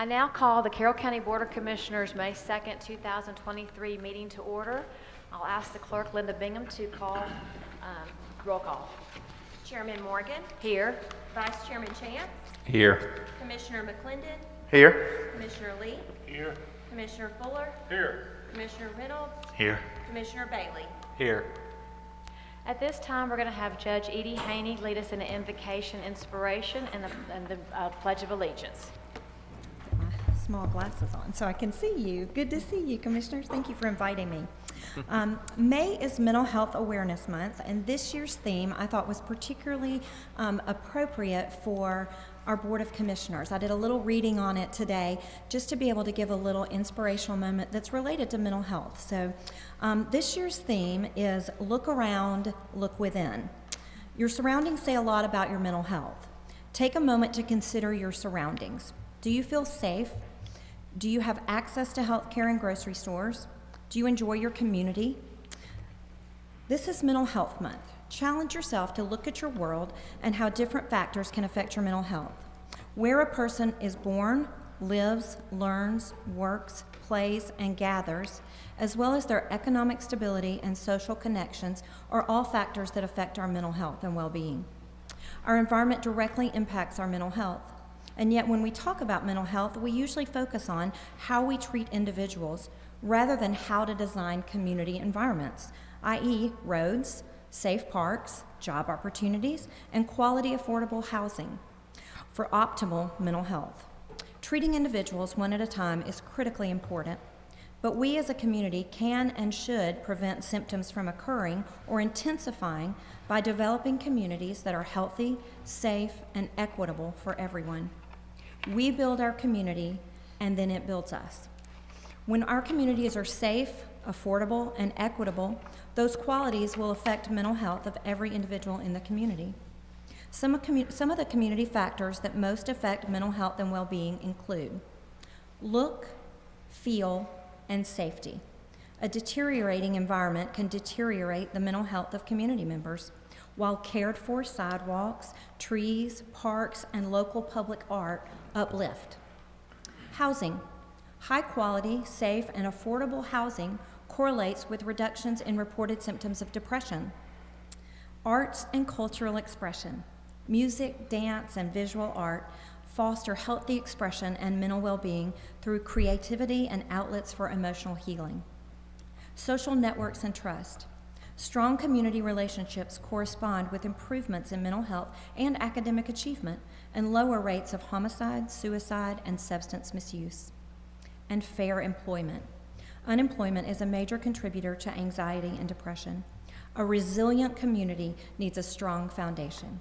I now call the Carroll County Board of Commissioners May 2nd, 2023 meeting to order. I'll ask the clerk, Linda Bingham, to call roll call. Chairman Morgan. Here. Vice Chairman Chance. Here. Commissioner McClendon. Here. Commissioner Lee. Here. Commissioner Fuller. Here. Commissioner Reynolds. Here. Commissioner Bailey. Here. At this time, we're going to have Judge Edie Haney lead us in an invocation, inspiration, and the Pledge of Allegiance. My small glasses on so I can see you. Good to see you, Commissioners. Thank you for inviting me. May is Mental Health Awareness Month, and this year's theme I thought was particularly appropriate for our Board of Commissioners. I did a little reading on it today just to be able to give a little inspirational moment that's related to mental health. So this year's theme is Look Around, Look Within. Your surroundings say a lot about your mental health. Take a moment to consider your surroundings. Do you feel safe? Do you have access to health care and grocery stores? Do you enjoy your community? This is Mental Health Month. Challenge yourself to look at your world and how different factors can affect your mental health. Where a person is born, lives, learns, works, plays, and gathers, as well as their economic stability and social connections, are all factors that affect our mental health and well-being. Our environment directly impacts our mental health. And yet when we talk about mental health, we usually focus on how we treat individuals rather than how to design community environments, i.e. roads, safe parks, job opportunities, and quality affordable housing for optimal mental health. Treating individuals one at a time is critically important, but we as a community can and should prevent symptoms from occurring or intensifying by developing communities that are healthy, safe, and equitable for everyone. We build our community, and then it builds us. When our communities are safe, affordable, and equitable, those qualities will affect mental health of every individual in the community. Some of the community factors that most affect mental health and well-being include look, feel, and safety. A deteriorating environment can deteriorate the mental health of community members, while cared-for sidewalks, trees, parks, and local public art uplift. Housing. High-quality, safe, and affordable housing correlates with reductions in reported symptoms of depression. Arts and cultural expression. Music, dance, and visual art foster healthy expression and mental well-being through creativity and outlets for emotional healing. Social networks and trust. Strong community relationships correspond with improvements in mental health and academic achievement and lower rates of homicide, suicide, and substance misuse. And fair employment. Unemployment is a major contributor to anxiety and depression. A resilient community needs a strong foundation.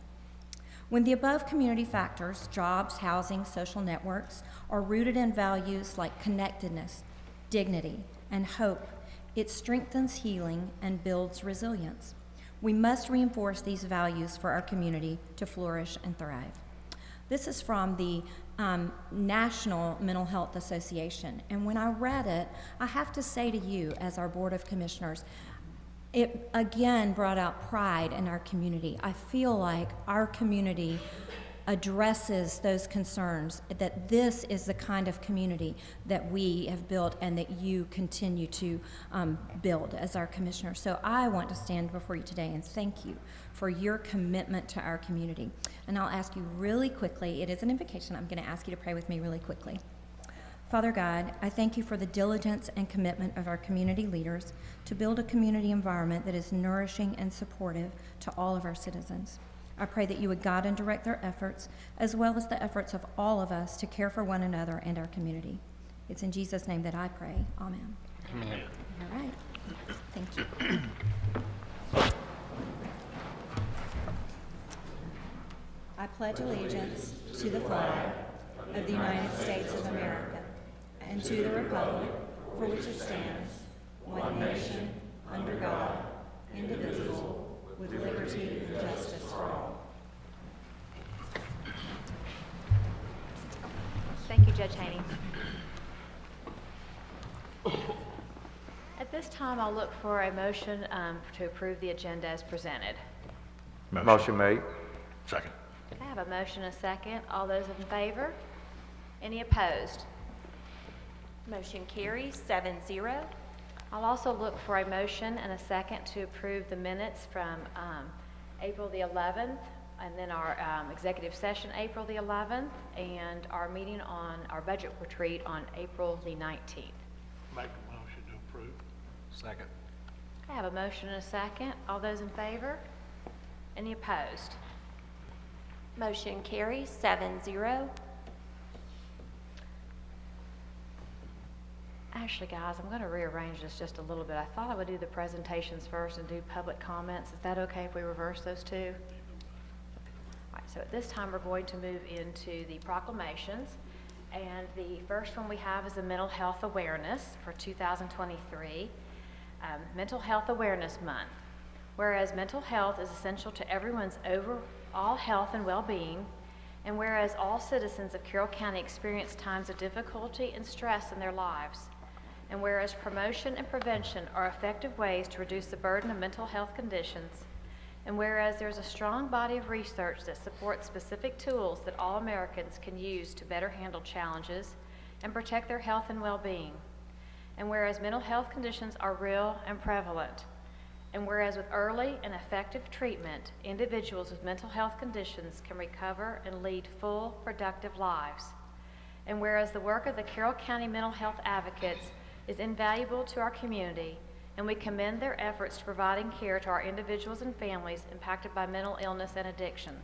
When the above community factors, jobs, housing, social networks, are rooted in values like connectedness, dignity, and hope, it strengthens healing and builds resilience. We must reinforce these values for our community to flourish and thrive. This is from the National Mental Health Association, and when I read it, I have to say to you as our Board of Commissioners, it again brought out pride in our community. I feel like our community addresses those concerns, that this is the kind of community that we have built and that you continue to build as our commissioner. So I want to stand before you today and thank you for your commitment to our community. And I'll ask you really quickly, it is an invocation, I'm going to ask you to pray with me really quickly. Father God, I thank you for the diligence and commitment of our community leaders to build a community environment that is nourishing and supportive to all of our citizens. I pray that you would guide and direct their efforts, as well as the efforts of all of us to care for one another and our community. It's in Jesus' name that I pray. Amen. Amen. All right. Thank you. I pledge allegiance to the flag of the United States of America and to the republic for which it stands, one nation, under God, indivisible, with liberty and justice for all. Thank you, Judge Haney. At this time, I'll look for a motion to approve the agenda as presented. Motion made. Second. I have a motion and a second. All those in favor? Any opposed? Motion carries 7-0. I'll also look for a motion and a second to approve the minutes from April the 11th, and then our executive session April the 11th, and our meeting on our budget retreat on April the 19th. Make a motion to approve. Second. I have a motion and a second. All those in favor? Any opposed? Motion carries 7-0. Actually, guys, I'm going to rearrange this just a little bit. I thought I would do the presentations first and do public comments. Is that okay if we reverse those two? All right, so at this time, we're going to move into the proclamations. And the first one we have is the Mental Health Awareness for 2023, Mental Health Awareness Month. Whereas mental health is essential to everyone's overall health and well-being, and whereas all citizens of Carroll County experience times of difficulty and stress in their lives, and whereas promotion and prevention are effective ways to reduce the burden of mental health conditions, and whereas there is a strong body of research that supports specific tools that all Americans can use to better handle challenges and protect their health and well-being, and whereas mental health conditions are real and prevalent, and whereas with early and effective treatment, individuals with mental health conditions can recover and lead full, productive lives, and whereas the work of the Carroll County Mental Health Advocates is invaluable to our community, and we commend their efforts to providing care to our individuals and families impacted by mental illness and addiction.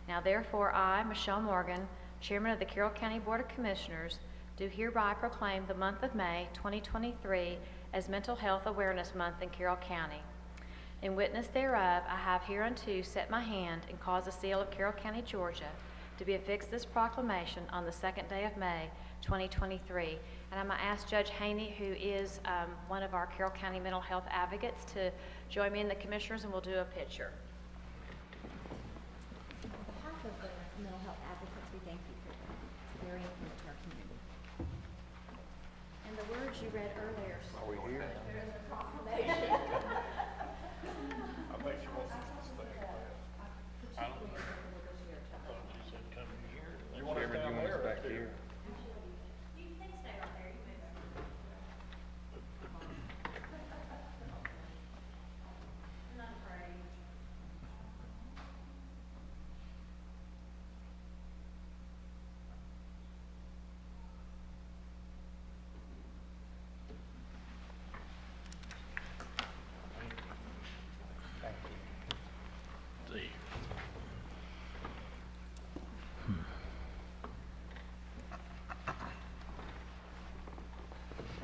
Now therefore, I, Michelle Morgan, Chairman of the Carroll County Board of Commissioners, do hereby proclaim the month of May 2023 as Mental Health Awareness Month in Carroll County. In witness thereof, I have hereunto set my hand and caused the seal of Carroll County, Georgia, to be affixed this proclamation on the 2nd day of May 2023. And I'm going to ask Judge Haney, who is one of our Carroll County mental health advocates, to join me and the commissioners, and we'll do a picture. On behalf of the mental health advocates, we thank you for that. It's very important to our community. And the words you read earlier. Are we here? I bet you won't see this thing. I don't know. She said come here. You want us down there or back here? See.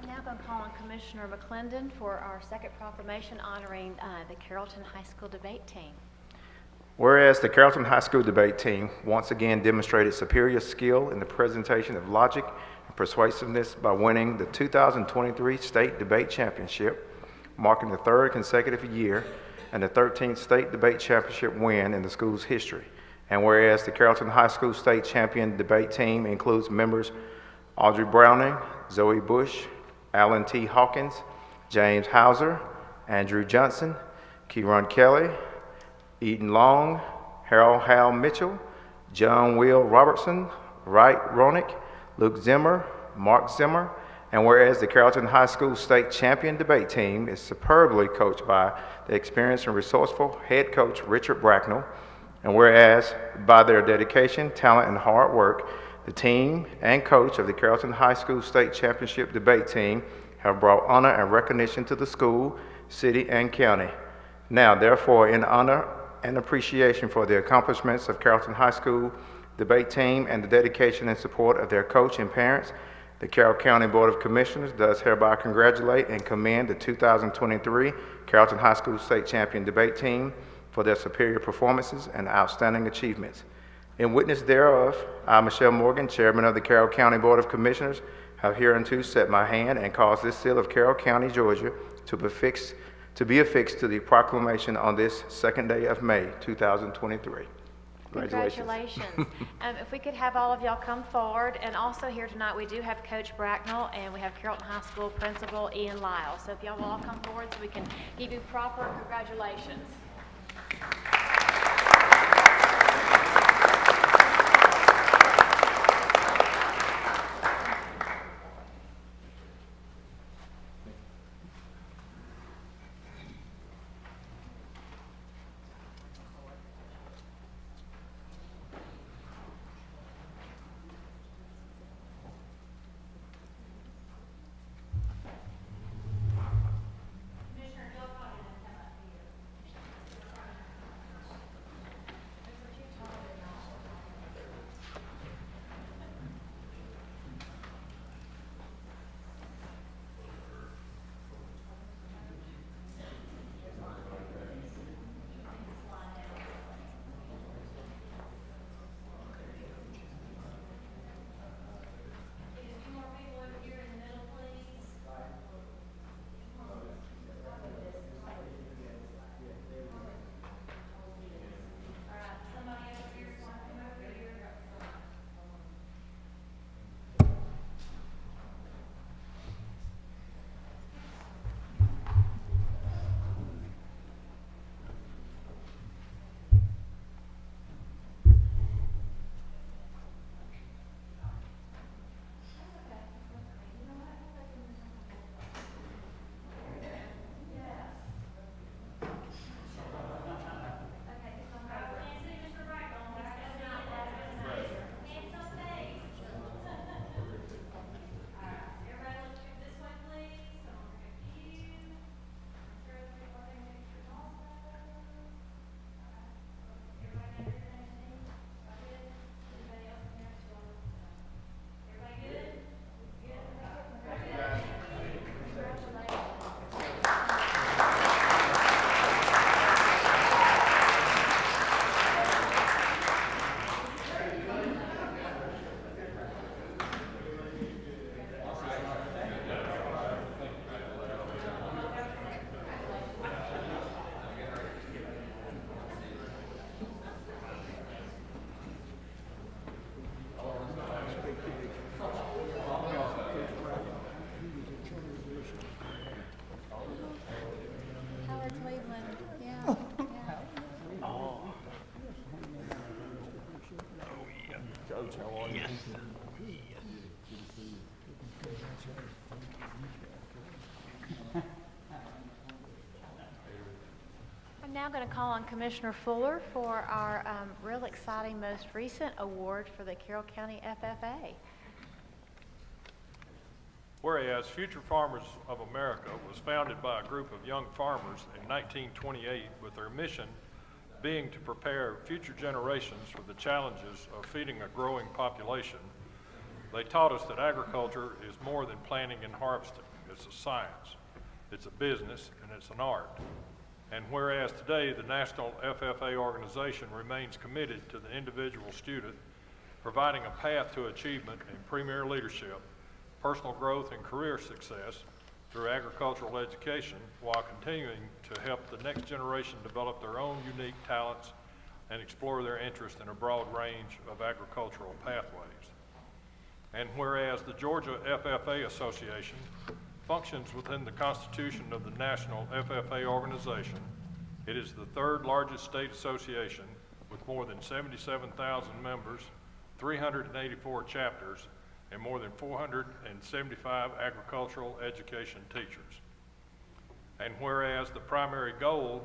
I'm now going to call on Commissioner McClendon for our second proclamation honoring the Carrollton High School debate team. Whereas the Carrollton High School debate team once again demonstrated superior skill in the presentation of logic and persuasiveness by winning the 2023 State Debate Championship, marking the third consecutive year and the 13th State Debate Championship win in the school's history. And whereas the Carrollton High School State Champion debate team includes members Audrey Browning, Zoe Bush, Alan T. Hawkins, James Hauser, Andrew Johnson, Kieran Kelly, Eden Long, Harold Hal Mitchell, John Will Robertson, Wright Ronick, Luke Zimmer, Mark Zimmer, and whereas the Carrollton High School State Champion debate team is superbly coached by the experienced and resourceful head coach Richard Bracknell, and whereas by their dedication, talent, and hard work, the team and coach of the Carrollton High School State Championship debate team have brought honor and recognition to the school, city, and county. Now, therefore, in honor and appreciation for the accomplishments of Carrollton High School debate team and the dedication and support of their coach and parents, the Carroll County Board of Commissioners does hereby congratulate and commend the 2023 Carrollton High School State Champion debate team for their superior performances and outstanding achievements. In witness thereof, I, Michelle Morgan, Chairman of the Carroll County Board of Commissioners, have hereunto set my hand and caused this seal of Carroll County, Georgia, to be affixed to the proclamation on this 2nd day of May, 2023. Congratulations. If we could have all of y'all come forward, and also here tonight we do have Coach Bracknell and we have Carrollton High School Principal Ian Lyle. So if y'all will all come forward so we can give you proper congratulations. going to call on Commissioner Fuller for our real exciting, most recent award for the Carroll County FFA. Whereas Future Farmers of America was founded by a group of young farmers in 1928 with their mission being to prepare future generations for the challenges of feeding a growing population, they taught us that agriculture is more than planting and harvesting. It's a science, it's a business, and it's an art. And whereas today the National FFA organization remains committed to the individual student, providing a path to achievement in premier leadership, personal growth, and career success through agricultural education, while continuing to help the next generation develop their own unique talents and explore their interest in a broad range of agricultural pathways. And whereas the Georgia FFA Association functions within the constitution of the National FFA organization, it is the third largest state association with more than 77,000 members, 384 chapters, and more than 475 agricultural education teachers. And whereas the primary goal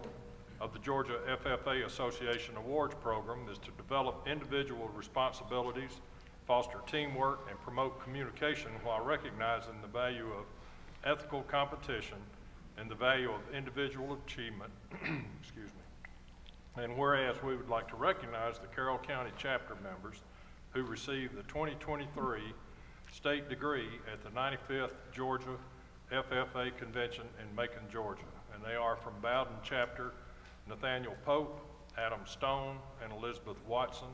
of the Georgia FFA Association Awards Program is to develop individual responsibilities, foster teamwork, and promote communication while recognizing the value of ethical competition and the value of individual achievement, excuse me. And whereas we would like to recognize the Carroll County chapter members who received the 2023 state degree at the 95th Georgia FFA Convention in Macon, Georgia. And they are from Bowden Chapter, Nathaniel Pope, Adam Stone, and Elizabeth Watson.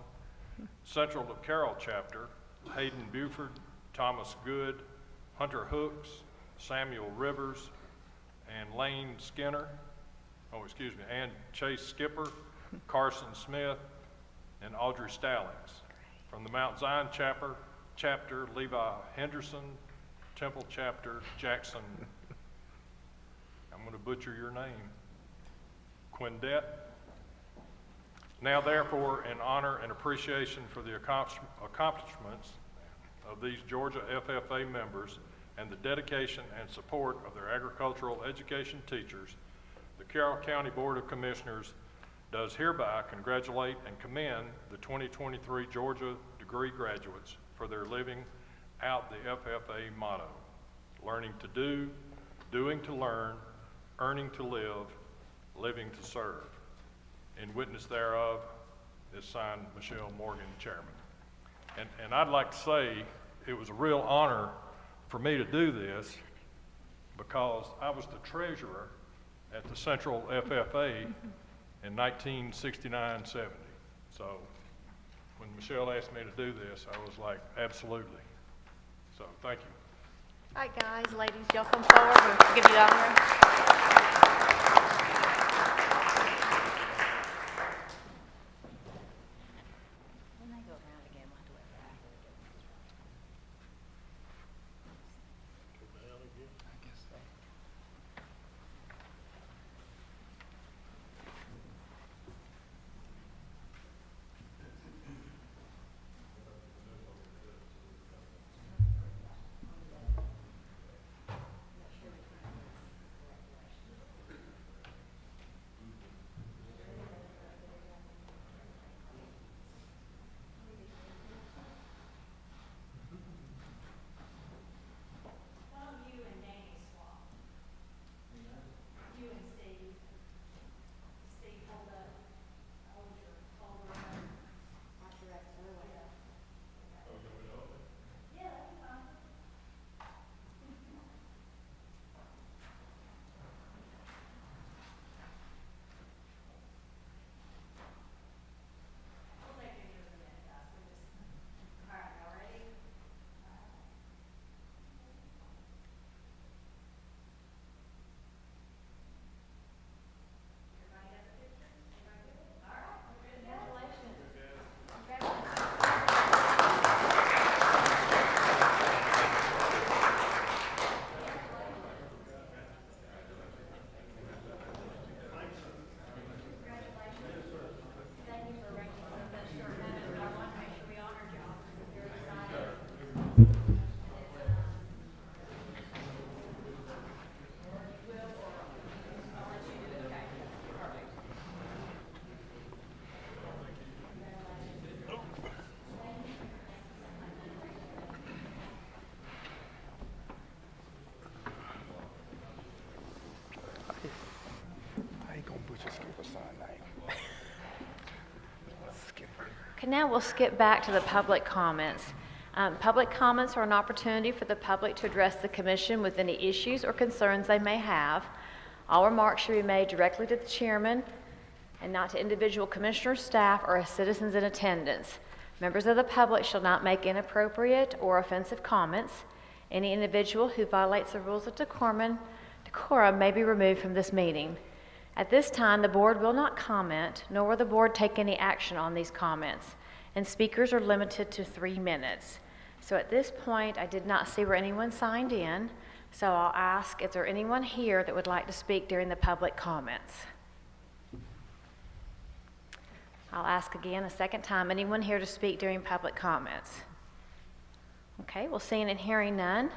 Central of Carroll Chapter, Hayden Buford, Thomas Good, Hunter Hooks, Samuel Rivers, and Lane Skinner, and Chase Skipper, Carson Smith, and Audrey Stallings. From the Mount Zion Chapter, Levi Henderson, Temple Chapter, Jackson, I'm going to butcher your name, Quindette. Now therefore, in honor and appreciation for the accomplishments of these Georgia FFA members and the dedication and support of their agricultural education teachers, the Carroll County Board of Commissioners does hereby congratulate and commend the 2023 Georgia degree graduates for their living out the FFA motto, learning to do, doing to learn, earning to live, living to serve. In witness thereof is signed Michelle Morgan, Chairman. And I'd like to say it was a real honor for me to do this because I was the treasurer at the Central FFA in 1969-70. So when Michelle asked me to do this, I was like, absolutely. So thank you. All right, guys, ladies, y'all come forward. We'll give you the honor. When they go around again, we'll have to wait for that. Okay, now we'll skip back to the public comments. Public comments are an opportunity for the public to address the commission with any issues or concerns they may have. All remarks should be made directly to the chairman and not to individual commissioners, staff, or citizens in attendance. Members of the public shall not make inappropriate or offensive comments. Any individual who violates the rules of decorum may be removed from this meeting. At this time, the board will not comment, nor will the board take any action on these comments, and speakers are limited to 3 minutes. So at this point, I did not see where anyone signed in, so I'll ask, is there anyone here that would like to speak during the public comments? I'll ask again a second time, anyone here to speak during public comments? Okay, well, seeing and hearing none,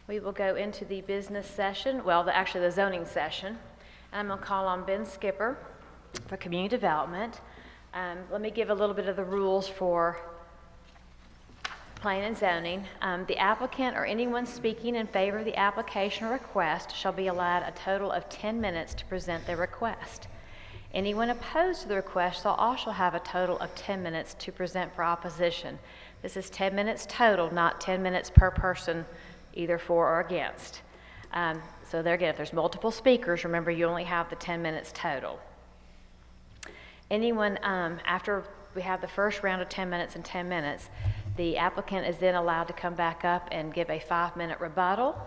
we will go into the business session, actually the zoning session. And I'm going to call on Ben Skipper for community development. Let me give a little bit of the rules for planning and zoning. The applicant or anyone speaking in favor of the application or request shall be allowed a total of 10 minutes to present their request. Anyone opposed to the request shall also have a total of 10 minutes to present for opposition. This is 10 minutes total, not 10 minutes per person, either for or against. So there again, if there's multiple speakers, remember you only have the 10 minutes total. Anyone, after we have the first round of 10 minutes and 10 minutes, the applicant is then allowed to come back up and give a 5-minute rebuttal,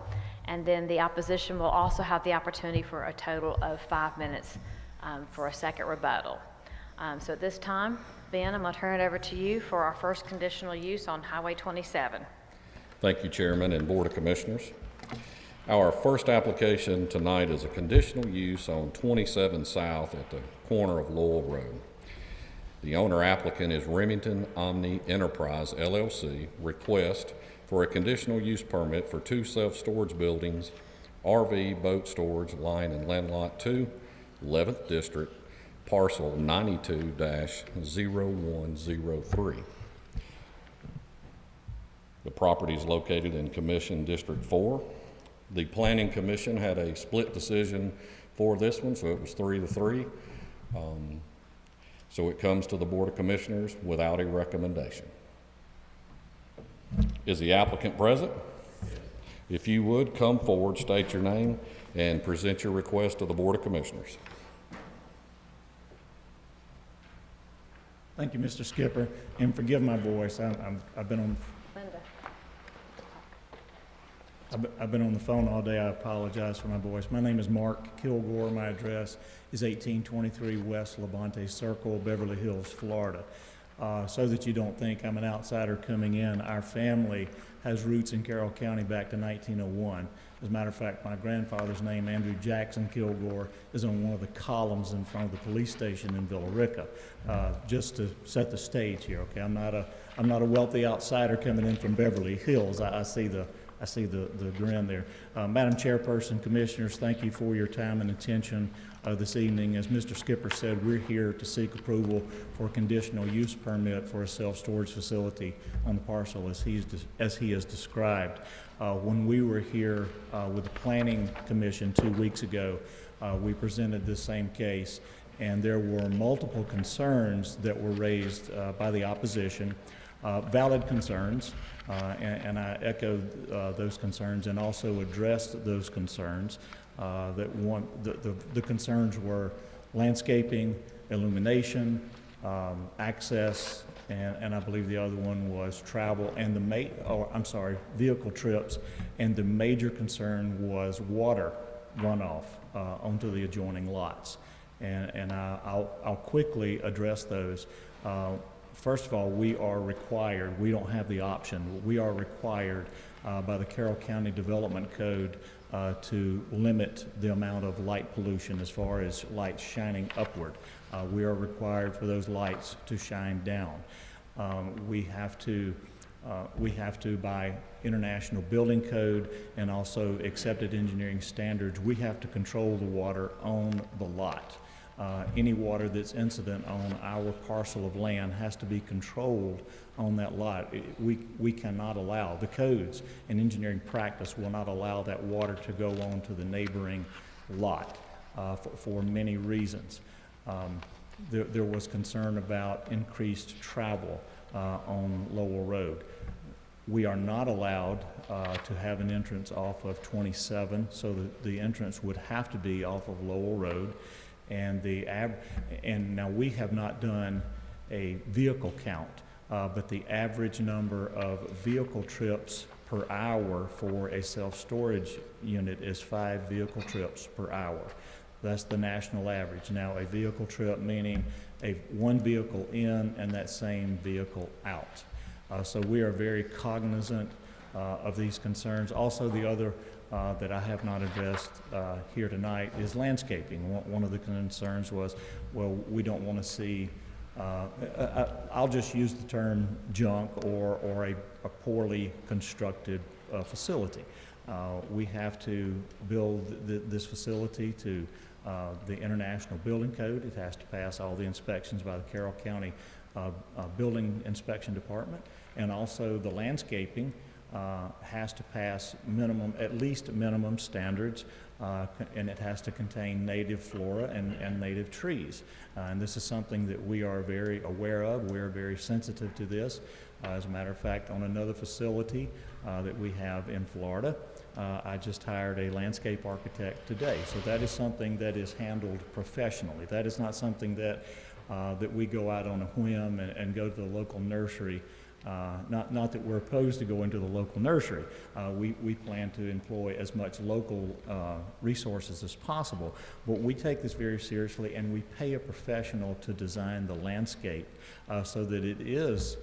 and then the opposition will also have the opportunity for a total of 5 minutes for a second rebuttal. So at this time, Ben, I'm going to turn it over to you for our first conditional use on Highway 27. Thank you, Chairman and Board of Commissioners. Our first application tonight is a conditional use on 27 South at the corner of Lowell Road. The owner applicant is Remington Omni Enterprise, LLC, request for a conditional use permit for 2 self-storage buildings, RV boat storage, line and land lot 2, 11th District, parcel 92-0103. The property is located in Commission District 4. The Planning Commission had a split decision for this one, so it was 3-3. So it comes to the Board of Commissioners without a recommendation. Is the applicant present? If you would, come forward, state your name, and present your request to the Board of Commissioners. Thank you, Mr. Skipper, and forgive my voice. I've been on. Linda. I've been on the phone all day. I apologize for my voice. My name is Mark Kilgore. My address is 1823 West Levante Circle, Beverly Hills, Florida. So that you don't think I'm an outsider coming in, our family has roots in Carroll County back to 1901. As a matter of fact, my grandfather's name, Andrew Jackson Kilgore, is on one of the columns in front of the police station in Villa Rica. Just to set the stage here, okay? I'm not a wealthy outsider coming in from Beverly Hills. I see the grin there. Madam Chairperson, Commissioners, thank you for your time and attention this evening. As Mr. Skipper said, we're here to seek approval for a conditional use permit for a self-storage facility on the parcel as he has described. When we were here with the Planning Commission 2 weeks ago, we presented this same case, and there were multiple concerns that were raised by the opposition, valid concerns, and I echoed those concerns and also addressed those concerns. The concerns were landscaping, illumination, access, and I believe the other one was travel and vehicle trips, and the major concern was water runoff onto the adjoining lots. And I'll quickly address those. First of all, we don't have the option, we are required by the Carroll County Development Code to limit the amount of light pollution as far as lights shining upward. We are required for those lights to shine down. We have to, by international building code and also accepted engineering standards, we have to control the water on the lot. Any water that's incident on our parcel of land has to be controlled on that lot. We cannot allow, the codes and engineering practice will not allow that water to go on to the neighboring lot for many reasons. there was concern about increased travel on Lowell Road. We are not allowed to have an entrance off of 27, so the entrance would have to be off of Lowell Road. And and now we have not done a vehicle count, but the average number of vehicle trips per hour for a self-storage unit is 5 vehicle trips per hour. That's the national average. Now, a vehicle trip meaning one vehicle in and that same vehicle out. So we are very cognizant of these concerns. Also, the other that I have not addressed here tonight is landscaping. One of the concerns was, well, we don't want to see, I'll just use the term junk or a poorly constructed facility. We have to build this facility to the International Building Code. It has to pass all the inspections by the Carroll County Building Inspection Department, and also the landscaping has to pass at least minimum standards, and it has to contain native flora and native trees. And this is something that we are very aware of. We're very sensitive to this. As a matter of fact, on another facility that we have in Florida, I just hired a landscape architect today. So that is something that is handled professionally. That is not something that we go out on a whim and go to the local nursery. Not that we're opposed to going to the local nursery. We plan to employ as much local resources as possible, but we take this very seriously, and we pay a professional to design the landscape so that it is,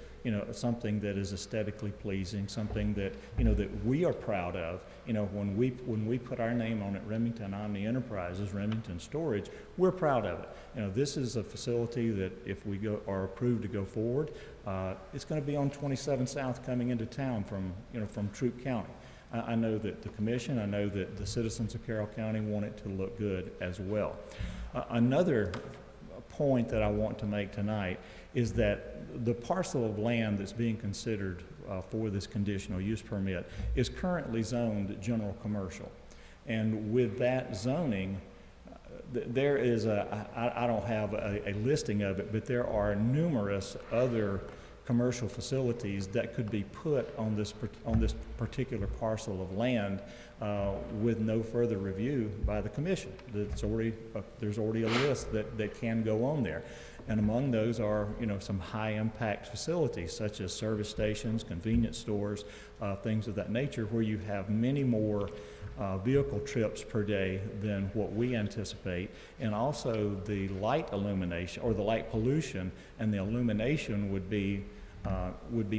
something that is aesthetically pleasing, something that, that we are proud of. When we put our name on it, Remington Omni Enterprises, Remington Storage, we're proud of it. This is a facility that if we are approved to go forward, it's going to be on 27 South coming into town from Troup County. I know that the commission, I know that the citizens of Carroll County want it to look good as well. Another point that I want to make tonight is that the parcel of land that's being considered for this conditional use permit is currently zoned general commercial. And with that zoning, there is I don't have a listing of it, but there are numerous other commercial facilities that could be put on this particular parcel of land with no further review by the commission. There's already a list that can go on there. And among those are, some high-impact facilities such as service stations, convenience stores, things of that nature, where you have many more vehicle trips per day than what we anticipate, and also the light illumination or the light pollution and the illumination would be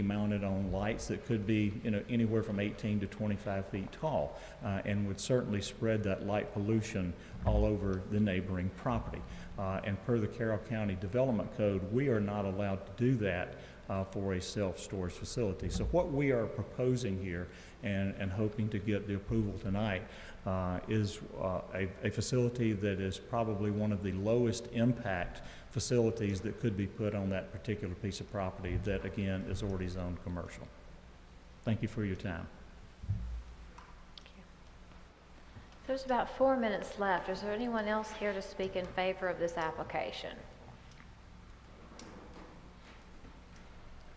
mounted on lights that could be anywhere from 18 to 25 feet tall, and would certainly spread that light pollution all over the neighboring property. And per the Carroll County Development Code, we are not allowed to do that for a self-storage facility. So what we are proposing here and hoping to get the approval tonight is a facility that is probably one of the lowest impact facilities that could be put on that particular piece of property that, again, is already zoned commercial. Thank you for your time. There's about 4 minutes left. Is there anyone else here to speak in favor of this application?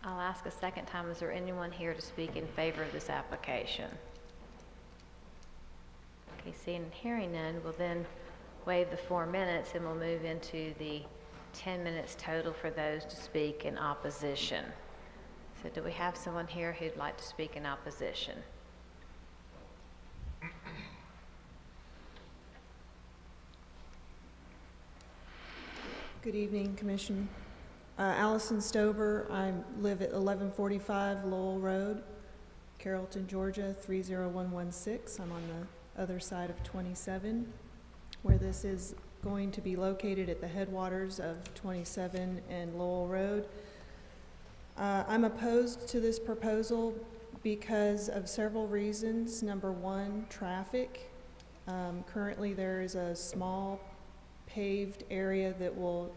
I'll ask a second time, is there anyone here to speak in favor of this application? Okay, seeing and hearing none, we'll then waive the 4 minutes and we'll move into the 10 minutes total for those to speak in opposition. So do we have someone here who'd like to speak in opposition? Good evening, Commission. Allison Stober. I live at 1145 Lowell Road, Carrollton, Georgia, 30116. I'm on the other side of 27, where this is going to be located at the headwaters of 27 and Lowell Road. I'm opposed to this proposal because of several reasons. Number one, traffic. Currently there is a small paved area that will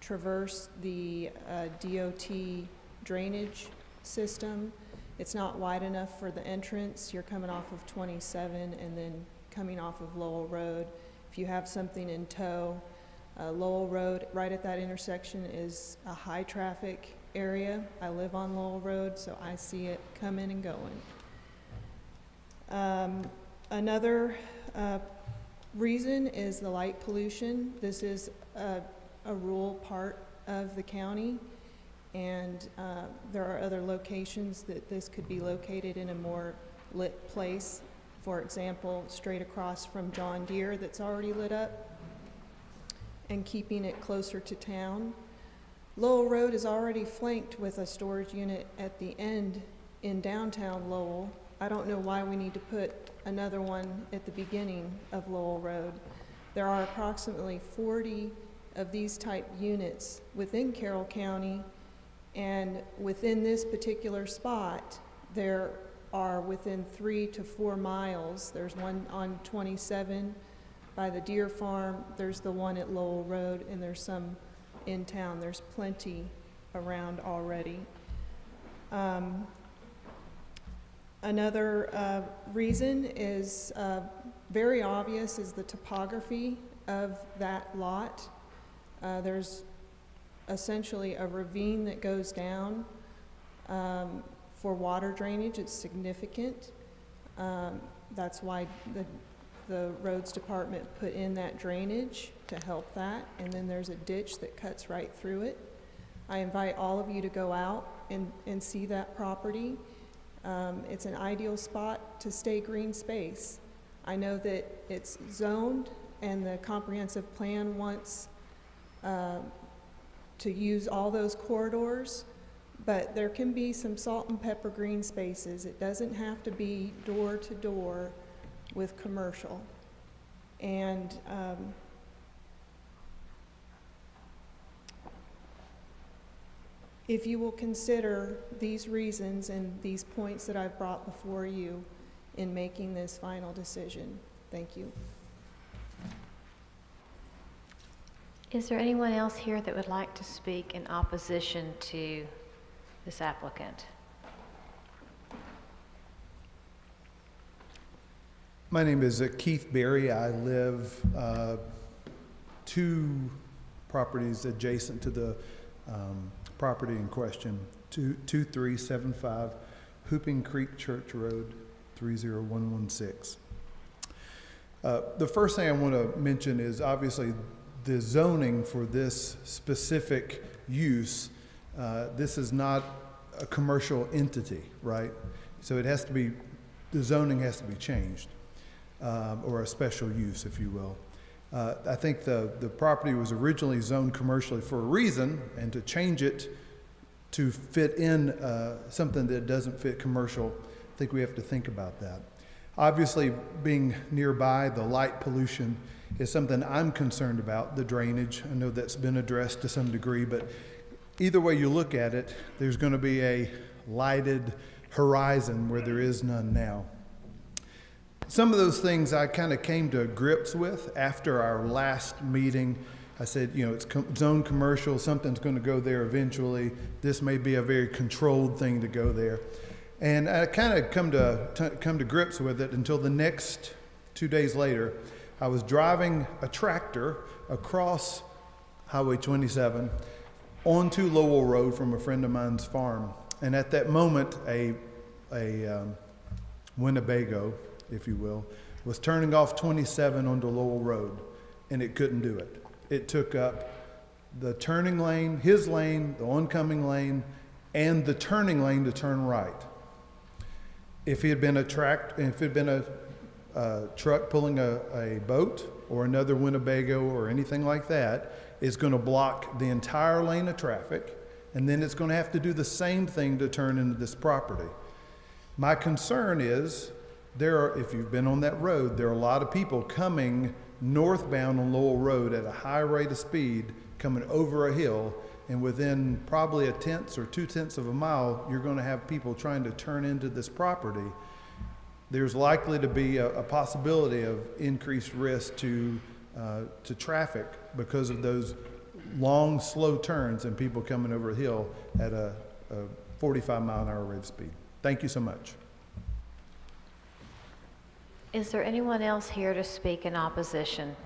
traverse the DOT drainage system. It's not wide enough for the entrance. You're coming off of 27 and then coming off of Lowell Road. If you have something in tow, Lowell Road, right at that intersection, is a high-traffic area. I live on Lowell Road, so I see it coming and going. Another reason is the light pollution. This is a rural part of the county, and there are other locations that this could be located in a more lit place. For example, straight across from John Deere that's already lit up, and keeping it closer to town. Lowell Road is already flanked with a storage unit at the end in downtown Lowell. I don't know why we need to put another one at the beginning of Lowell Road. There are approximately 40 of these type units within Carroll County, and within this particular spot, there are within 3 to 4 miles. There's one on 27 by the Deer Farm, there's the one at Lowell Road, and there's some in town. There's plenty around already. Another reason is very obvious, is the topography of that lot. There's essentially a ravine that goes down. For water drainage, it's significant. That's why the roads department put in that drainage to help that. And then there's a ditch that cuts right through it. I invite all of you to go out and see that property. It's an ideal spot to stay green space. I know that it's zoned and the comprehensive plan wants to use all those corridors, but there can be some salt and pepper green spaces. It doesn't have to be door to door with commercial. And if you will consider these reasons and these points that I've brought before you in making this final decision. Thank you. Is there anyone else here that would like to speak in opposition to this applicant? My name is Keith Berry. I live 2 properties adjacent to the property in question, 2375 Hooping Creek Church Road, 30116. The first thing I want to mention is obviously the zoning for this specific use. This is not a commercial entity, right? So it has to be, the zoning has to be changed, or a special use, if you will. I think the property was originally zoned commercially for a reason, and to change it to fit in something that doesn't fit commercial, I think we have to think about that. Obviously, being nearby, the light pollution is something I'm concerned about, the drainage. I know that's been addressed to some degree, but either way you look at it, there's going to be a lighted horizon where there is none now. Some of those things I kind of came to grips with after our last meeting. I said, you know, it's zone commercial, something's going to go there eventually. This may be a very controlled thing to go there. And I kind of come to grips with it until the next 2 days later. I was driving a tractor across Highway 27 onto Lowell Road from a friend of mine's farm. And at that moment, a Winnebago, if you will, was turning off 27 onto Lowell Road, and it couldn't do it. It took up the turning lane, his lane, the oncoming lane, and the turning lane to turn right. If it had been a truck pulling a boat or another Winnebago or anything like that, it's going to block the entire lane of traffic, and then it's going to have to do the same thing to turn into this property. My concern is, if you've been on that road, there are a lot of people coming northbound on Lowell Road at a high rate of speed, coming over a hill, and within probably 1/10 or 2/10 of a mile, you're going to have people trying to turn into this property. There's likely to be a possibility of increased risk to traffic because of those long, slow turns and people coming over a hill at a 45-mile-an-hour rate of speed. Thank you so much. Is there anyone else here to speak in opposition?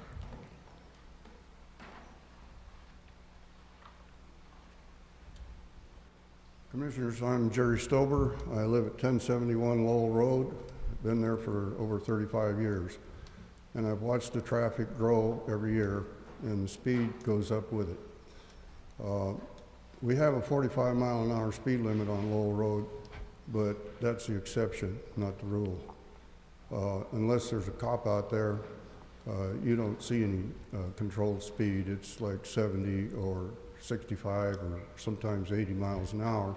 Commissioners, I'm Jerry Stober. I live at 1071 Lowell Road. Been there for over 35 years. And I've watched the traffic grow every year, and the speed goes up with it. We have a 45-mile-an-hour speed limit on Lowell Road, but that's the exception, not the rule. Unless there's a cop out there, you don't see any controlled speed. It's like 70 or 65 or sometimes 80 miles an hour.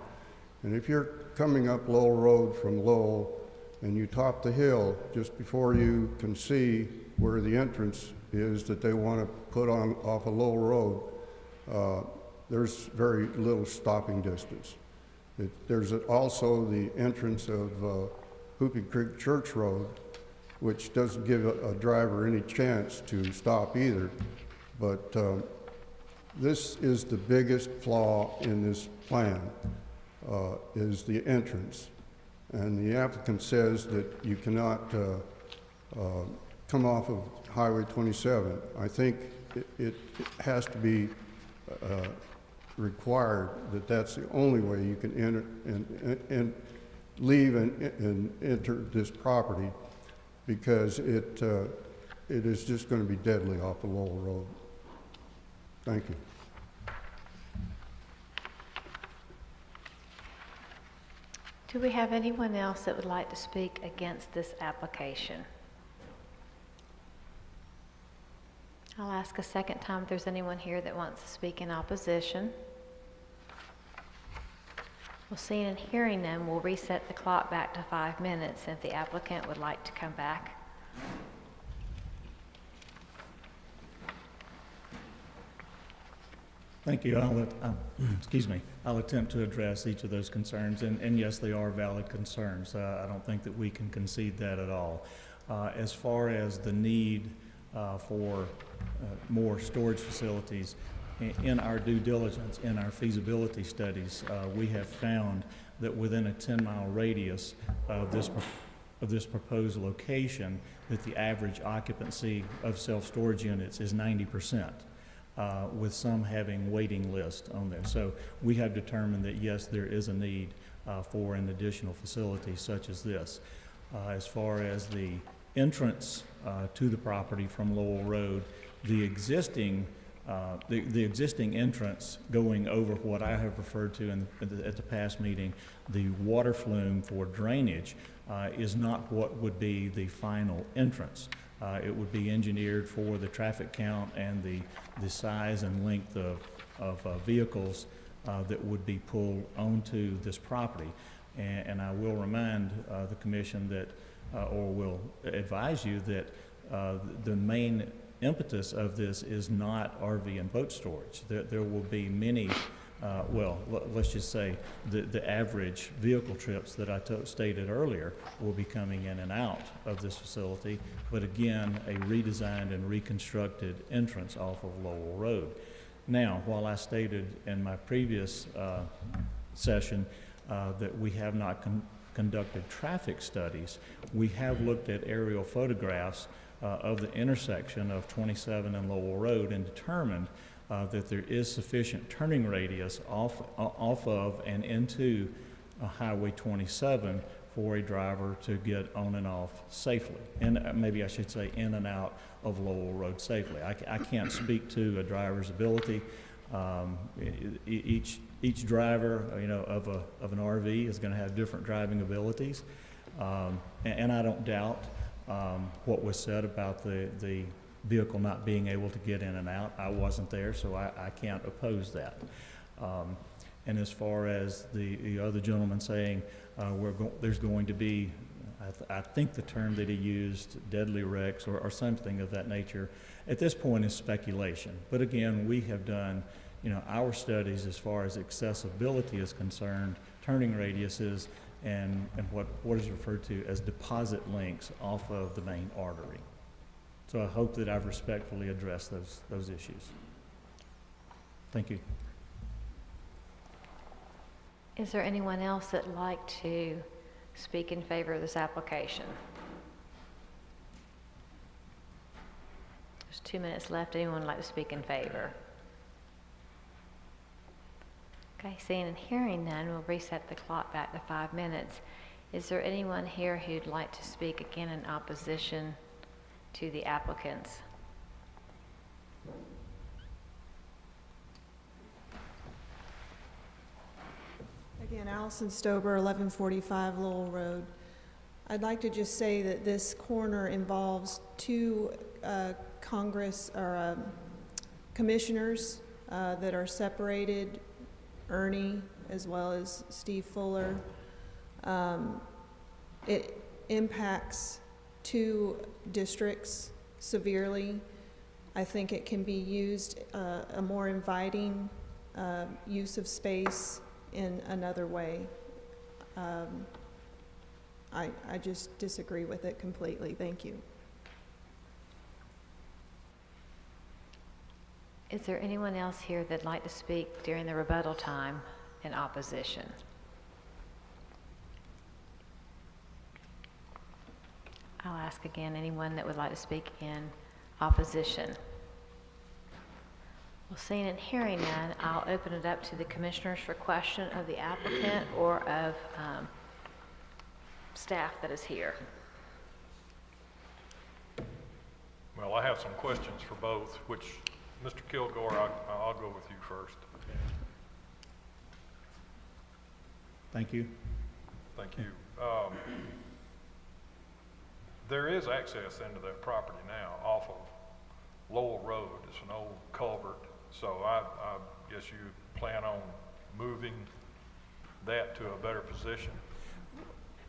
And if you're coming up Lowell Road from Lowell and you top the hill just before you can see where the entrance is that they want to put on off of Lowell Road, there's very little stopping distance. There's also the entrance of Hooping Creek Church Road, which doesn't give a driver any chance to stop either. But this is the biggest flaw in this plan, is the entrance. And the applicant says that you cannot come off of Highway 27. I think it has to be required that that's the only way you can enter and leave and enter this property, because it is just going to be deadly off of Lowell Road. Thank you. Do we have anyone else that would like to speak against this application? I'll ask a second time if there's anyone here that wants to speak in opposition. Well, seeing and hearing none, we'll reset the clock back to 5 minutes if the applicant would like to come back. Thank you. I'll attempt to address each of those concerns, and yes, they are valid concerns. I don't think that we can concede that at all. As far as the need for more storage facilities, in our due diligence, in our feasibility studies, we have found that within a 10-mile radius of this proposed location, that the average occupancy of self-storage units is 90%. With some having waiting lists on there. So we have determined that yes, there is a need for an additional facility such as this. As far as the entrance to the property from Lowell Road, the existing entrance going over what I have referred to at the past meeting, the water flume for drainage, is not what would be the final entrance. It would be engineered for the traffic count and the size and length of vehicles that would be pulled onto this property. And I will remind the commission that, or will advise you that the main impetus of this is not RV and boat storage. There will be many, let's just say the average vehicle trips that I stated earlier will be coming in and out of this facility, but again, a redesigned and reconstructed entrance off of Lowell Road. Now, while I stated in my previous session that we have not conducted traffic studies, we have looked at aerial photographs of the intersection of 27 and Lowell Road and determined that there is sufficient turning radius off of and into Highway 27 for a driver to get on and off safely. And maybe I should say in and out of Lowell Road safely. I can't speak to a driver's ability. Each driver, of an RV is going to have different driving abilities. And I don't doubt what was said about the vehicle not being able to get in and out. I wasn't there, so I can't oppose that. And as far as the other gentleman saying there's going to be, I think the term that he used, deadly wrecks or something of that nature, at this point is speculation. But again, we have done our studies as far as accessibility is concerned, turning radiuses, and what is referred to as deposit links off of the main artery. So I hope that I've respectfully addressed those issues. Thank you. Is there anyone else that'd like to speak in favor of this application? There's 2 minutes left. Anyone like to speak in favor? Okay, seeing and hearing none, we'll reset the clock back to 5 minutes. Is there anyone here who'd like to speak again in opposition to the applicants? Again, Allison Stober, 1145 Lowell Road. I'd like to just say that this corner involves two commissioners that are separated, Ernie as well as Steve Fuller. It impacts two districts severely. I think it can be used a more inviting use of space in another way. I just disagree with it completely. Thank you. Is there anyone else here that'd like to speak during the rebuttal time in opposition? I'll ask again, anyone that would like to speak in opposition? Well, seeing and hearing none, I'll open it up to the commissioners for question of the applicant or of staff that is here. Well, I have some questions for both, which, Mr. Kilgore, I'll go with you first. Thank you. Thank you. There is access into that property now off of Lowell Road. It's an old culvert, so I guess you plan on moving that to a better position?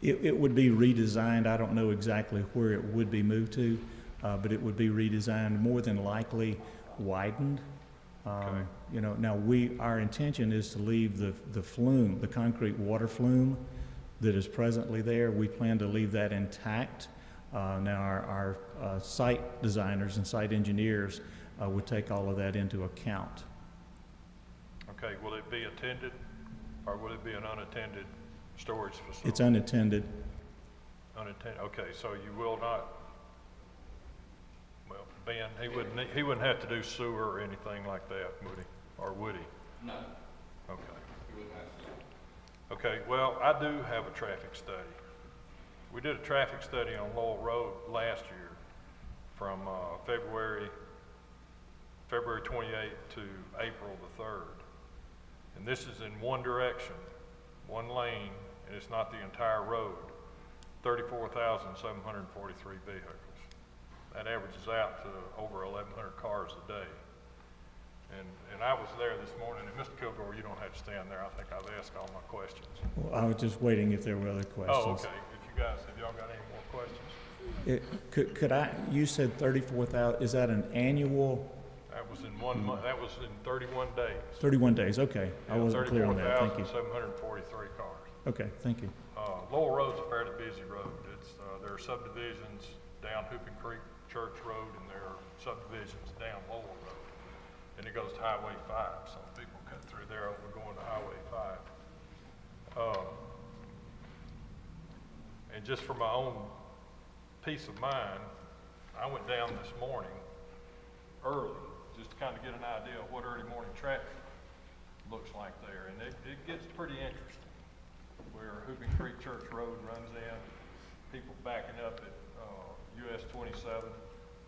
It would be redesigned. I don't know exactly where it would be moved to, but it would be redesigned, more than likely widened. Okay. You know, now our intention is to leave the flume, the concrete water flume that is presently there. We plan to leave that intact. Now our site designers and site engineers would take all of that into account. Okay, will it be attended, or will it be an unattended storage facility? It's unattended. Unattended, okay, so you will not, well, Ben, he wouldn't have to do sewer or anything like that, would he? Or would he? No. Okay. Okay, well, I do have a traffic study. We did a traffic study on Lowell Road last year from February 28th to April the 3rd. And this is in one direction, one lane, and it's not the entire road. 34,743 vehicles. That averages out to over 1,100 cars a day. And I was there this morning, and Mr. Kilgore, you don't have to stand there. I think I've asked all my questions. Well, I was just waiting if there were other questions. Oh, okay. If you guys, have y'all got any more questions? You said 34,000, is that an annual? That was in 1 month, that was in 31 days. 31 days, okay. I wasn't clear on that, thank you. 34,743 cars. Okay, thank you. Lowell Road's a fairly busy road. There are subdivisions down Hooping Creek Church Road, and there are subdivisions down Lowell Road. And it goes to Highway 5. Some people cut through there over going to Highway 5. And just for my own peace of mind, I went down this morning early, just to kind of get an idea of what early morning traffic looks like there. And it gets pretty interesting, where Hooping Creek Church Road runs in, people backing up at US 27,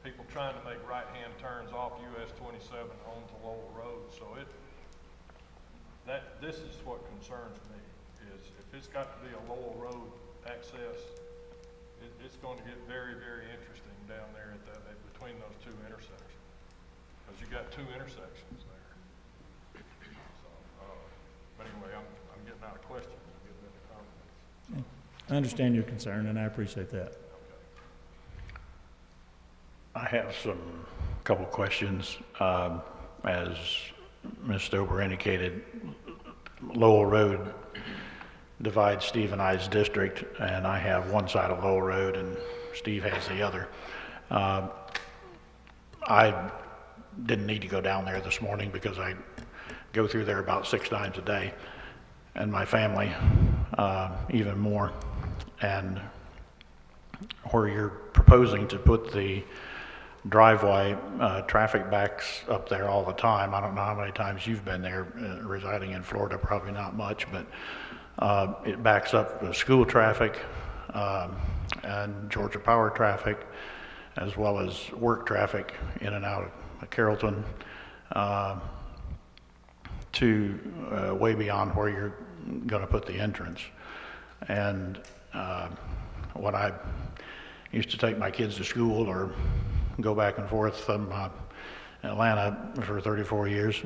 people trying to make right-hand turns off US 27 onto Lowell Road. So this is what concerns me, is if it's got to be a Lowell Road access, it's going to get very, very interesting down there between those two intersections, because you got two intersections there. So, but anyway, I'm getting out of questions, I'm getting into comments. I understand your concern, and I appreciate that. I have a couple questions. As Ms. Stober indicated, Lowell Road divides Steve and I's district, and I have one side of Lowell Road and Steve has the other. I didn't need to go down there this morning because I go through there about 6 times a day, and my family even more. And where you're proposing to put the driveway, traffic backs up there all the time. I don't know how many times you've been there, residing in Florida, probably not much, but it backs up the school traffic and Georgia Power traffic, as well as work traffic in and out of Carrollton, to way beyond where you're going to put the entrance. And when I used to take my kids to school or go back and forth from Atlanta for 34 years,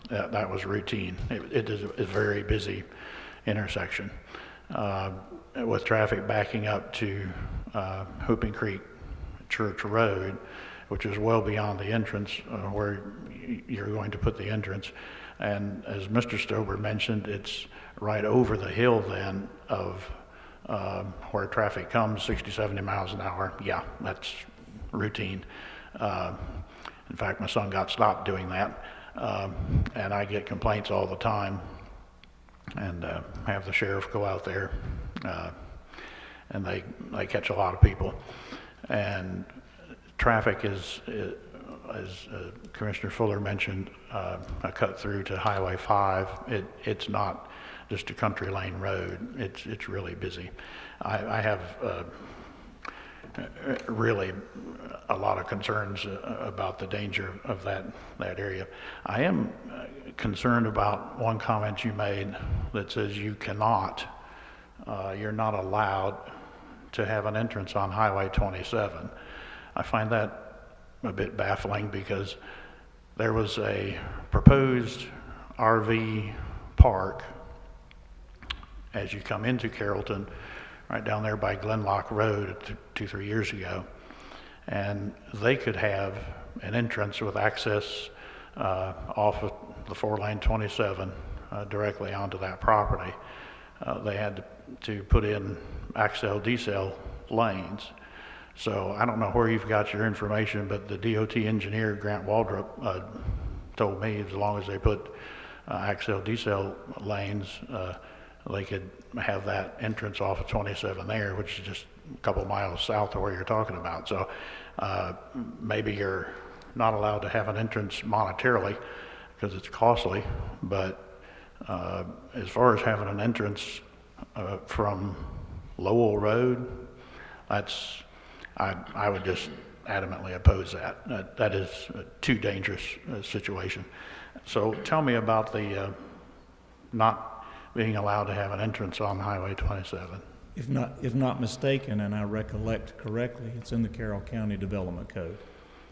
that was routine. It is a very busy intersection with traffic backing up to Hooping Creek Church Road, which is well beyond the entrance where you're going to put the entrance. And as Mr. Stober mentioned, it's right over the hill then of where traffic comes 60, 70 miles an hour. Yeah, that's routine. In fact, my son got stopped doing that. And I get complaints all the time, and have the sheriff go out there, and they catch a lot of people. And traffic is as Commissioner Fuller mentioned, a cut through to Highway 5. It's not just a country lane road. It's really busy. I have really a lot of concerns about the danger of that area. I am concerned about one comment you made that says you cannot, you're not allowed to have an entrance on Highway 27. I find that a bit baffling because there was a proposed RV park as you come into Carrollton, right down there by Glenlock Road 2-3 years ago. And they could have an entrance with access off of the 4-lane 27 directly onto that property. They had to put in accel decel lanes. So I don't know where you've got your information, but the DOT engineer, Grant Waldrop, told me as long as they put accel decel lanes, they could have that entrance off of 27 there, which is just a couple miles south of where you're talking about. So maybe you're not allowed to have an entrance monetarily because it's costly, but as far as having an entrance from Lowell Road, that's, I would just adamantly oppose that. That is a too dangerous situation. So tell me about the not being allowed to have an entrance on Highway 27. If not mistaken, and I recollect correctly, it's in the Carroll County Development Code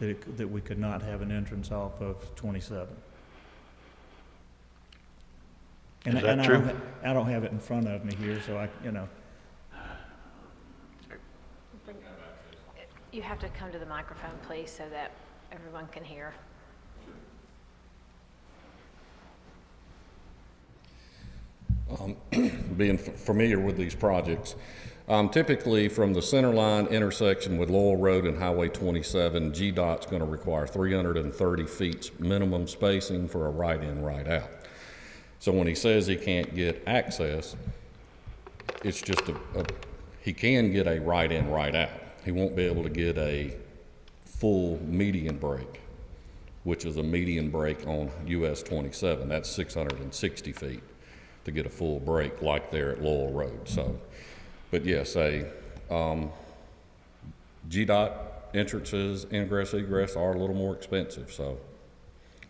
that we could not have an entrance off of 27. Is that true? I don't have it in front of me here, so You have to come to the microphone, please, so that everyone can hear. Being familiar with these projects, typically from the center line intersection with Lowell Road and Highway 27, GDOT's going to require 330 feet minimum spacing for a right-in, right-out. So when he says he can't get access, it's just he can get a right-in, right-out. He won't be able to get a full median break, which is a median break on US 27. That's 660 feet to get a full break like there at Lowell Road. So, but yes, GDOT entrances, ingress, egress are a little more expensive. So,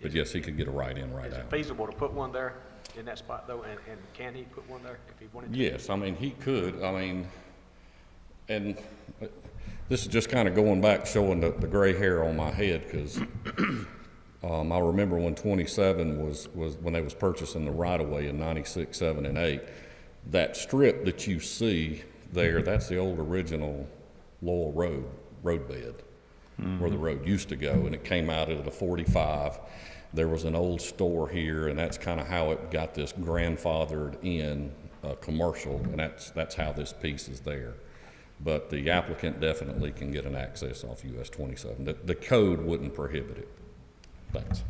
but yes, he could get a right-in, right-out. Is it feasible to put one there in that spot though, and can he put one there if he wanted to? Yes, I mean, he could, and this is just kind of going back, showing the gray hair on my head, because I remember when 27 was when they was purchasing the right-of-way in 96, 7, and 8, that strip that you see there, that's the old original Lowell road bed, where the road used to go, and it came out of the 45. There was an old store here, and that's kind of how it got this grandfathered in commercial, and that's how this piece is there. But the applicant definitely can get an access off US 27. The code wouldn't prohibit it. Thanks.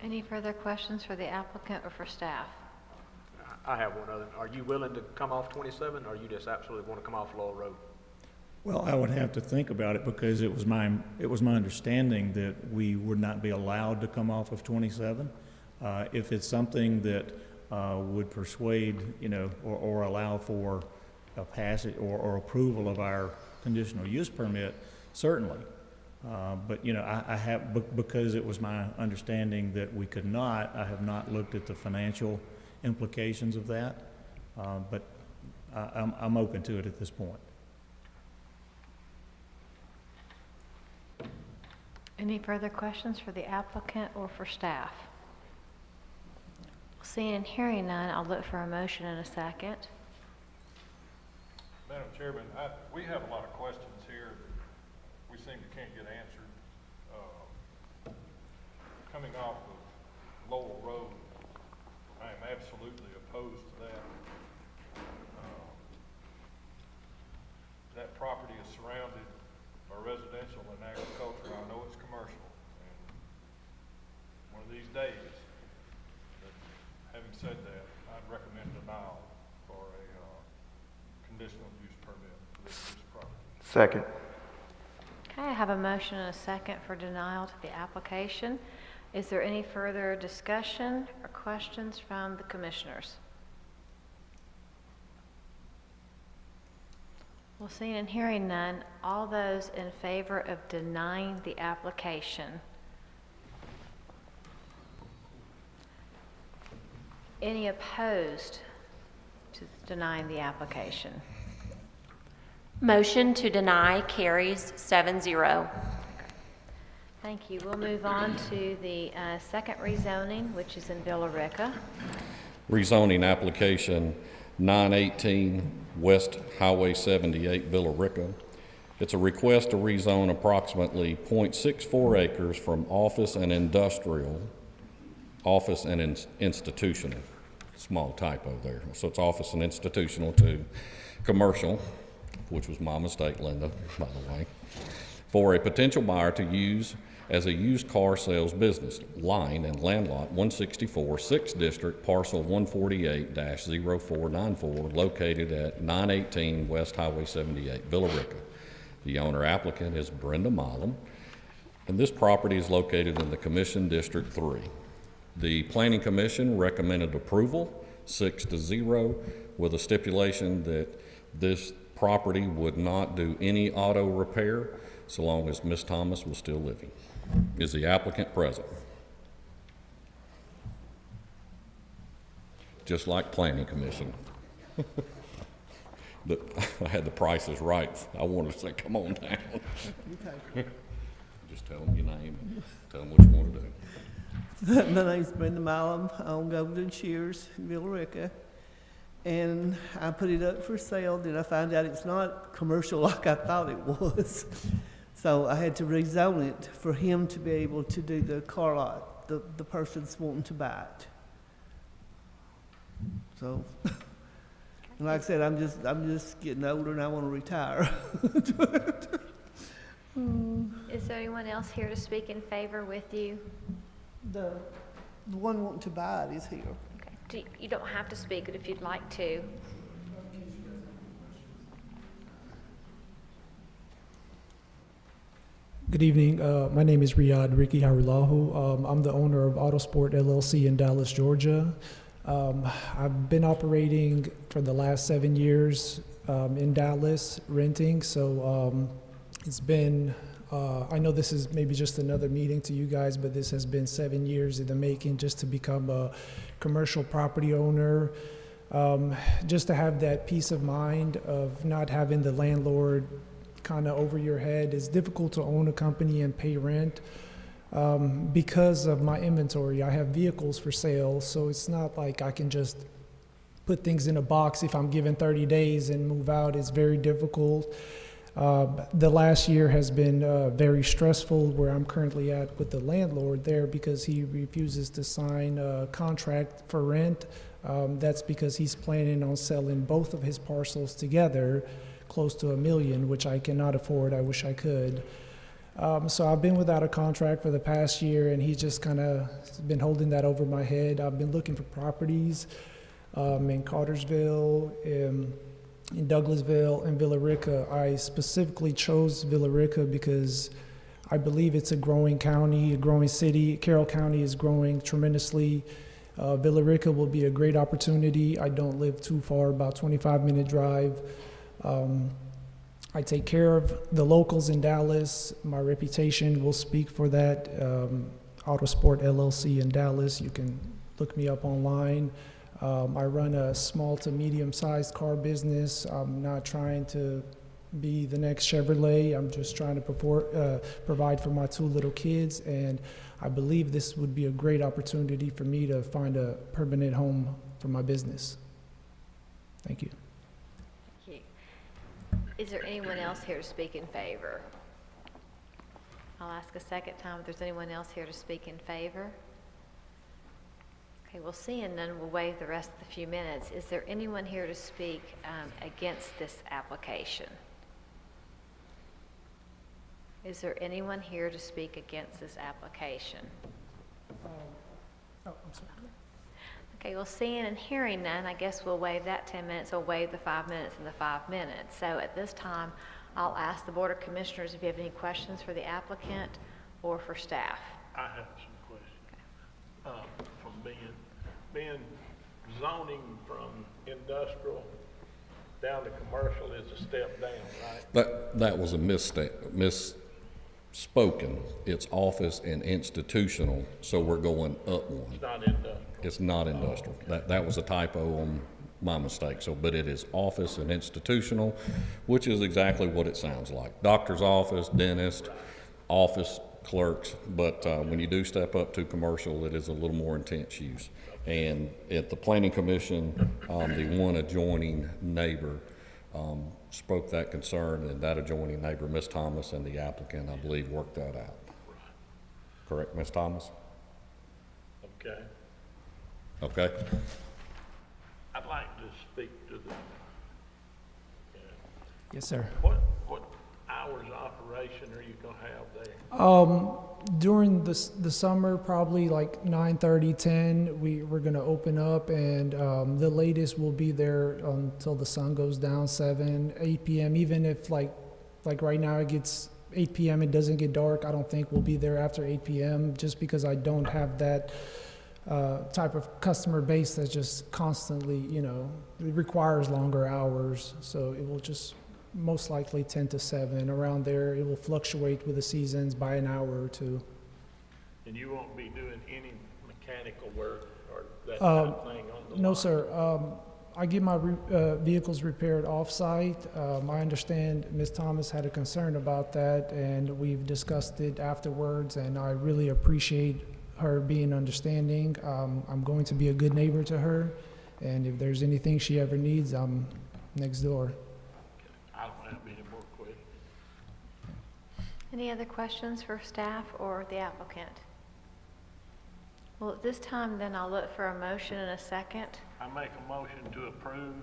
Any further questions for the applicant or for staff? I have one other. Are you willing to come off 27, or you just absolutely want to come off Lowell Road? Well, I would have to think about it because it was my understanding that we would not be allowed to come off of 27. If it's something that would persuade, or allow for a passage or approval of our conditional use permit, certainly. But, I have, because it was my understanding that we could not, I have not looked at the financial implications of that. But I'm open to it at this point. Any further questions for the applicant or for staff? Seeing and hearing none, I'll look for a motion in a second. Madam Chairman, we have a lot of questions here that we seem to can't get answered. Coming off of Lowell Road, I am absolutely opposed to that. That property is surrounded by residential and agriculture. I know it's commercial. And one of these days, having said that, I'd recommend denial for a conditional use permit for this piece of property. Second. Okay, I have a motion and a second for denial to the application. Is there any further discussion or questions from the commissioners? Well, seeing and hearing none, all those in favor of denying the application? Any opposed to denying the application? Motion to deny carries 7-0. Thank you. We'll move on to the second rezoning, which is in Villa Rica. Rezoning application 918 West Highway 78, Villa Rica. It's a request to rezone approximately .64 acres from office and industrial, office and institutional. Small typo there. So it's office and institutional to commercial, which was my mistake, Linda, by the way, for a potential buyer to use as a used car sales business line and land lot 164, 6th District, parcel 148-0494, located at 918 West Highway 78, Villa Rica. The owner applicant is Brenda Milam, and this property is located in the Commission District 3. The Planning Commission recommended approval 6-0 with a stipulation that this property would not do any auto repair so long as Ms. Thomas was still living. Is the applicant present? Just like Planning Commission. I had the prices right. I wanted to say, come on down. Just tell them your name and tell them what you want to do. My name's Brenda Milam. I own Golden Shears in Villa Rica. And I put it up for sale, then I found out it's not commercial like I thought it was. So I had to rezone it for him to be able to do the car lot, the person's wanting to buy it. So, and like I said, I'm just getting older and I want to retire. Is there anyone else here to speak in favor with you? The one wanting to buy it is here. Okay. You don't have to speak it if you'd like to. Good evening. My name is Riyad Ricky Harilahu. I'm the owner of Autosport LLC in Dallas, Georgia. I've been operating for the last 7 years in Dallas, renting. So it's been, I know this is maybe just another meeting to you guys, but this has been 7 years in the making just to become a commercial property owner. Just to have that peace of mind of not having the landlord kind of over your head. It's difficult to own a company and pay rent because of my inventory. I have vehicles for sale, so it's not like I can just put things in a box if I'm given 30 days and move out. It's very difficult. The last year has been very stressful where I'm currently at with the landlord there because he refuses to sign a contract for rent. That's because he's planning on selling both of his parcels together, close to $1 million, which I cannot afford. I wish I could. So I've been without a contract for the past year, and he's just kind of been holding that over my head. I've been looking for properties. in Cartersville, in Douglasville, and Villa Rica. I specifically chose Villa Rica because I believe it's a growing county, a growing city. Carroll County is growing tremendously. Villa Rica will be a great opportunity. I don't live too far, about 25-minute drive. I take care of the locals in Dallas. My reputation will speak for that. Autosport LLC in Dallas. You can look me up online. I run a small to medium-sized car business. I'm not trying to be the next Chevrolet. I'm just trying to provide for my 2 little kids, and I believe this would be a great opportunity for me to find a permanent home for my business. Thank you. Thank you. Is there anyone else here to speak in favor? I'll ask a second time if there's anyone else here to speak in favor. Okay, we'll see, and then we'll waive the rest of the few minutes. Is there anyone here to speak against this application? Is there anyone here to speak against this application? I'm sorry. Okay, well, seeing and hearing none, I guess we'll waive that 10 minutes, or waive the 5 minutes and the 5 minutes. So at this time, I'll ask the Board of Commissioners if you have any questions for the applicant or for staff. I have some questions. From being zoning from industrial down to commercial is a step down, right? That was a misspoken. It's office and institutional, so we're going up one. It's not industrial. It's not industrial. That was a typo on my mistake. So, but it is office and institutional, which is exactly what it sounds like. Doctor's office, dentist, office clerks. But when you do step up to commercial, it is a little more intense use. And at the Planning Commission, the one adjoining neighbor spoke that concern, and that adjoining neighbor, Ms. Thomas, and the applicant, I believe, worked that out. Correct, Ms. Thomas? Okay. Okay. I'd like to speak to the, Yes, sir. what hours of operation are you gonna have there? During the summer, probably like 9:30, 10, we're going to open up, and the latest will be there until the sun goes down, 7, 8 p.m. Even if like right now it gets 8 p.m., it doesn't get dark, I don't think we'll be there after 8 p.m. just because I don't have that type of customer base that just constantly, it requires longer hours. So it will just most likely 10 to 7, around there. It will fluctuate with the seasons by an hour or two. And you won't be doing any mechanical work or that kind of thing on the No, lot? sir. I get my vehicles repaired off-site. I understand Ms. Thomas had a concern about that, and we've discussed it afterwards, and I really appreciate her being understanding. I'm going to be a good neighbor to her, and if there's anything she ever needs, I'm next door. I don't have any more questions. Any other questions for staff or the applicant? Well, at this time, then I'll look for a motion and a second. I make a motion to approve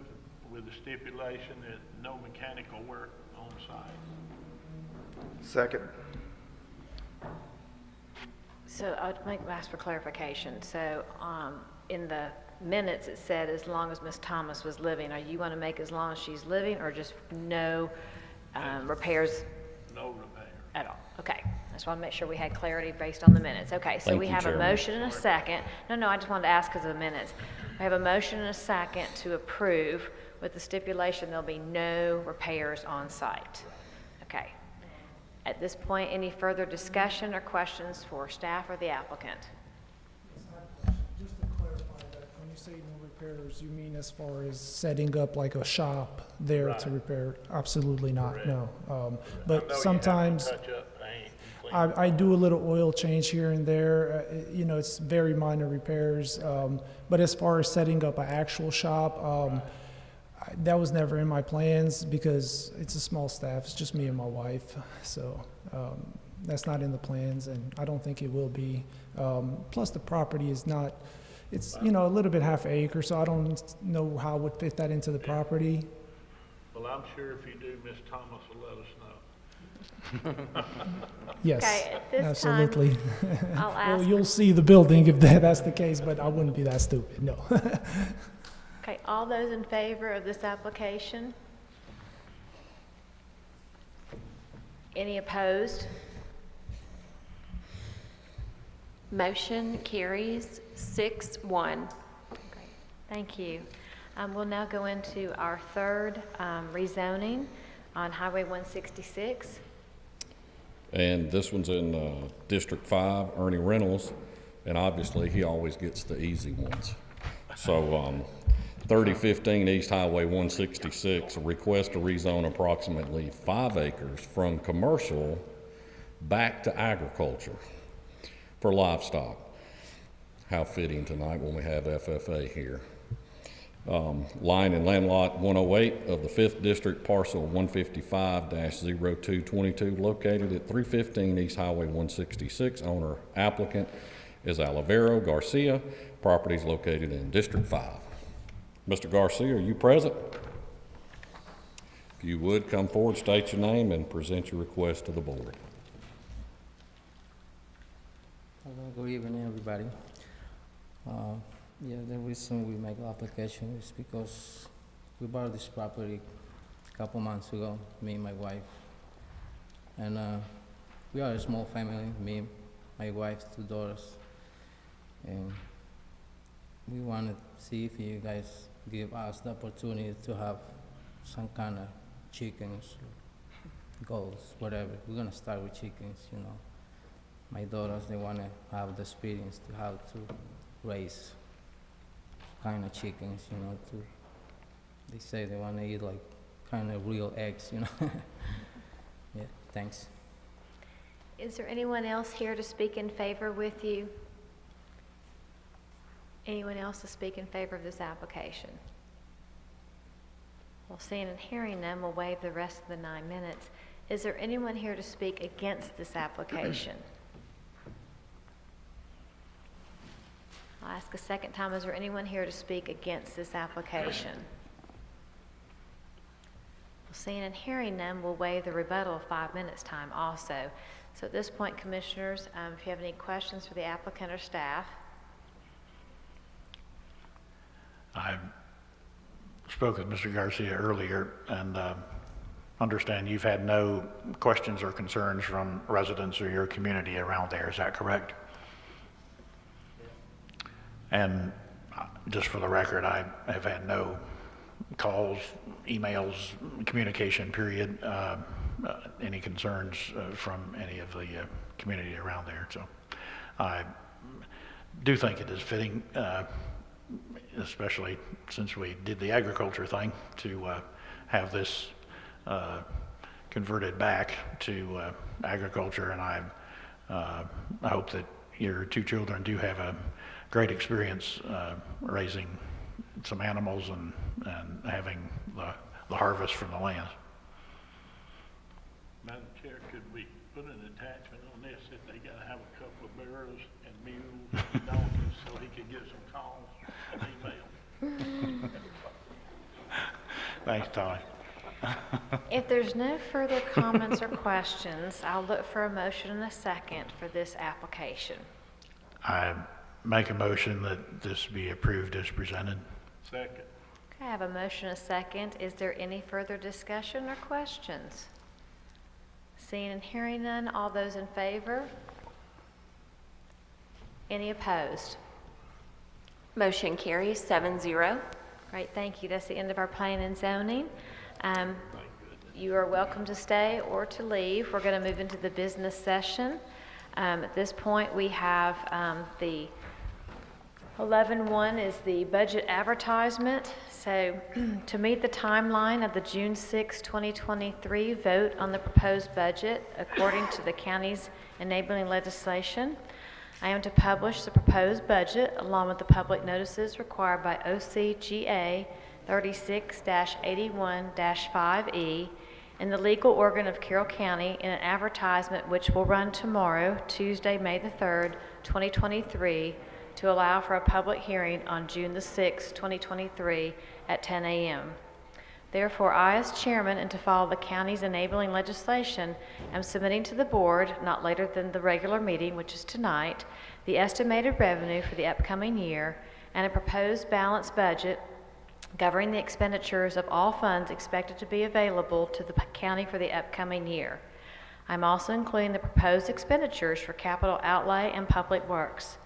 with the stipulation that no mechanical work on site. Second. So I'd ask for clarification. So in the minutes, it said as long as Ms. Thomas was living. Are you want to make as long as she's living, or just no repairs? No repair. At all. Okay. I just want to make sure we had clarity based on the minutes. Okay, so Thank we you, have a Chairman. motion and a second. No, I just wanted to ask because of the minutes. We have a motion and a second to approve with the stipulation there'll be no repairs on site. Okay. At this point, any further discussion or questions for staff or the applicant? Just to clarify that, when you say no repairs, you mean as far as setting up like a shop there Right. to repair? Absolutely not, Correct. no. I know But you have to sometimes touch up paint and clean. I do a little oil change here and there. It's very minor repairs. But as far as setting up an actual shop, that was never in my plans because it's a small staff. It's just me and my wife. So that's not in the plans, and I don't think it will be. Plus, the property is not, it's, a little bit half acre, so I don't know how I would fit that into the property. Well, I'm sure if you do, Ms. Thomas will let us know. Yes, Okay, at this time, absolutely. I'll Well, ask. you'll see the building if that's the case, but I wouldn't be that stupid, no. Okay, all those in favor of this application? Any opposed? Motion carries 6-1. Great, thank you. We'll now go into our third rezoning on Highway 166. And this one's in District 5, Ernie Reynolds, and obviously he always gets the easy ones. So 3015 East Highway 166, a request to rezone approximately 5 acres from commercial back to agriculture for livestock. How fitting tonight when we have FFA here. Line and land lot 108 of the 5th District, parcel 155-0222, located at 315 East Highway 166. Owner applicant is Olivero Garcia. Property is located in District 5. Mr. Garcia, are you present? If you would, come forward, state your name, and present your request to the board. Hello, good evening, everybody. Yeah, the reason we make the application is because we bought this property a couple months ago, me and my wife. And we are a small family, me, my wife, 2 daughters. And we wanted to see if you guys give us the opportunity to have some kind of chickens, goats, whatever. We're gonna start with chickens, you know. My daughters, they wanna have the experience to how to raise kind of chickens, you know, they say they want to eat like kind of real eggs, you know. Yeah, thanks. Is there anyone else here to speak in favor with you? Anyone else to speak in favor of this application? Well, seeing and hearing none, we'll waive the rest of the 9 minutes. Is there anyone here to speak against this application? I'll ask a second time, is there anyone here to speak against this application? Well, seeing and hearing none, we'll waive the rebuttal of 5 minutes time also. So at this point, commissioners, if you have any questions for the applicant or staff. I spoke with Mr. Garcia earlier and understand you've had no questions or concerns from residents or your community around there. Is that correct? And just for the record, I have had no calls, emails, communication, period, any concerns from any of the community around there. So I do think it is fitting, especially since we did the agriculture thing, to have this converted back to agriculture. And I hope that your 2 children do have a great experience raising some animals and having the harvest from the land. Madam Chair, could we put an attachment on this that they gotta have a couple of barrels and mules and donkeys so he could get some calls and email? Thanks, Tommy. If there's no further comments or questions, I'll look for a motion and a second for this application. I make a motion that this be approved as presented. Second. Okay, I have a motion and a second. Is there any further discussion or questions? Seeing and hearing none, all those in favor? Any opposed? Motion carries 7-0. Great, thank you. That's the end of our planning and zoning. You are welcome to stay or to leave. We're going to move into the business session. At this point, we have the 11-1 is the budget advertisement. So to meet the timeline of the June 6, 2023 vote on the proposed budget according to the county's enabling legislation, I am to publish the proposed budget along with the public notices required by OCGA 36-81-5E in the legal organ of Carroll County in an advertisement which will run tomorrow, Tuesday, May the 3rd, 2023, to allow for a public hearing on June the 6th, 2023 at 10 a.m. Therefore, I, as chairman, and to follow the county's enabling legislation, am submitting to the board, not later than the regular meeting, which is tonight, the estimated revenue for the upcoming year and a proposed balanced budget governing the expenditures of all funds expected to be available to the county for the upcoming year. I'm also including the proposed expenditures for capital outlay and public works.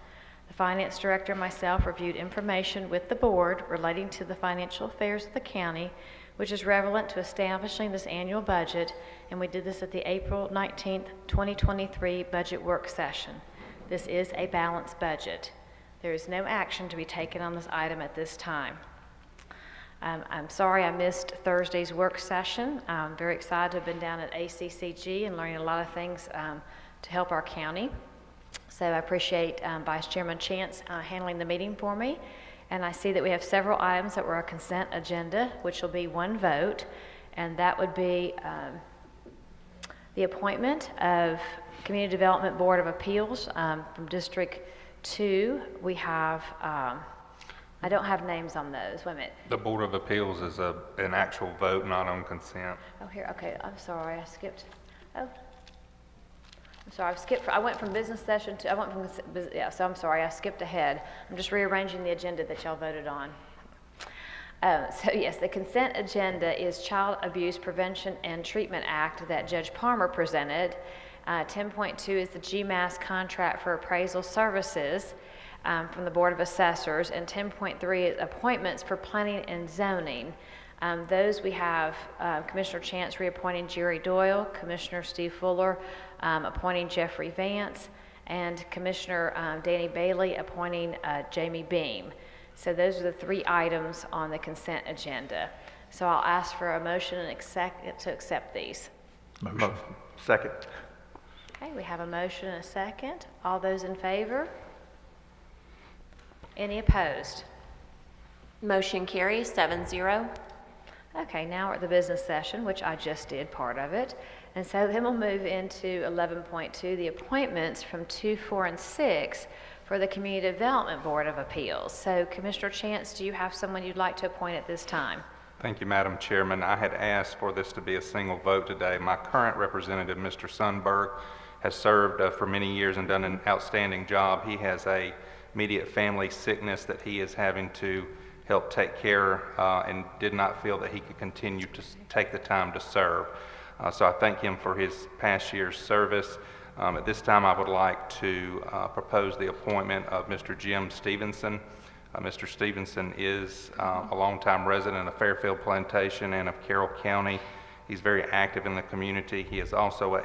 The finance director and myself reviewed information with the board relating to the financial affairs of the county, which is relevant to establishing this annual budget, and we did this at the April 19th, 2023 budget work session. This is a balanced budget. There is no action to be taken on this item at this time. I'm sorry I missed Thursday's work session. I'm very excited to have been down at ACCG and learning a lot of things to help our county. So I appreciate Vice Chairman Chance handling the meeting for me. And I see that we have several items that were a consent agenda, which will be one vote, and that would be the appointment of Community Development Board of Appeals from District 2. We have, I don't have names on those. Wait a minute. The Board of Appeals is an actual vote, not on consent. Oh, here, okay, I'm sorry, I skipped. Oh, I'm sorry, I went from business session to, yeah, so I'm sorry, I skipped ahead. I'm just rearranging the agenda that y'all voted on. So yes, the consent agenda is Child Abuse Prevention and Treatment Act that Judge Palmer presented. 10.2 is the GMAS contract for appraisal services from the Board of Assessors, and 10.3 is appointments for planning and zoning. Those we have Commissioner Chance reappointing Jerry Doyle, Commissioner Steve Fuller appointing Jeffrey Vance, and Commissioner Danny Bailey appointing Jamie Beam. So those are the three items on the consent agenda. So I'll ask for a motion and to accept these. Motion. Second. Okay, we have a motion and a second. All those in favor? Any opposed? Motion carries 7-0. Okay, now we're at the business session, which I just did part of it. And so then we'll move into 11.2, the appointments from 2, 4, and 6 for the Community Development Board of Appeals. So Commissioner Chance, do you have someone you'd like to appoint at this time? Thank you, Madam Chairman. I had asked for this to be a single vote today. My current representative, Mr. Sundberg, has served for many years and done an outstanding job. He has a immediate family sickness that he is having to help take care and did not feel that he could continue to take the time to serve. So I thank him for his past year's service. At this time, I would like to propose the appointment of Mr. Jim Stevenson. Mr. Stevenson is a longtime resident of Fairfield Plantation and of Carroll County. He's very active in the community. He is also a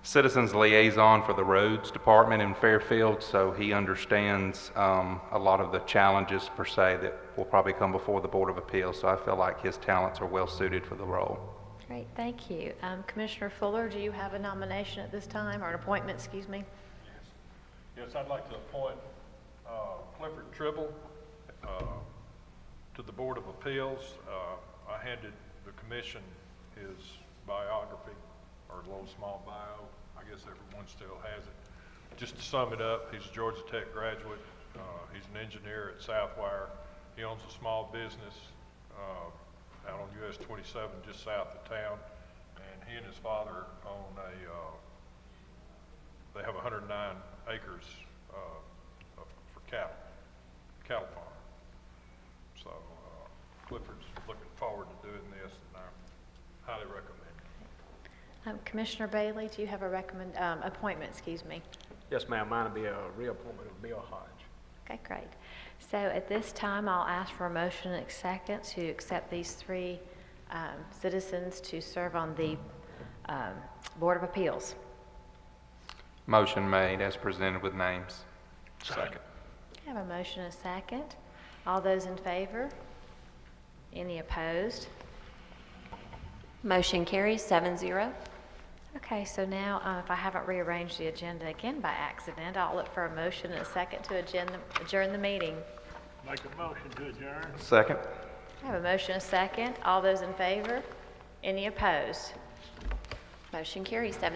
citizens liaison for the roads department in Fairfield, so he understands a lot of the challenges per se that will probably come before the Board of Appeals. So I feel like his talents are well suited for the role. Great, thank you. Commissioner Fuller, do you have a nomination at this time, or an appointment, excuse me? Yes, I'd like to appoint Clifford Tribble to the Board of Appeals. I handed the commission his biography, or a little small bio. I guess everyone still has it. Just to sum it up, he's a Georgia Tech graduate. He's an engineer at Southwire. He owns a small business out on US 27, just south of town. And he and his father own they have 109 acres for cattle farm. So Clifford's looking forward to doing this, and I highly recommend it. Commissioner Bailey, do you have a appointment, excuse me? Yes, ma'am. Mine will be a reappointment of Bill Hodge. Okay, great. So at this time, I'll ask for a motion and a second to accept these three citizens to serve on the Board of Appeals. Motion made as presented with names. Second. I have a motion and a second. All those in favor? Any opposed? Motion carries 7-0. Okay, so now if I haven't rearranged the agenda again by accident, I'll look for a motion and a second to adjourn the meeting. Make a motion to adjourn. Second. I have a motion and a second. All those in favor? Any opposed? Motion carries 7-0.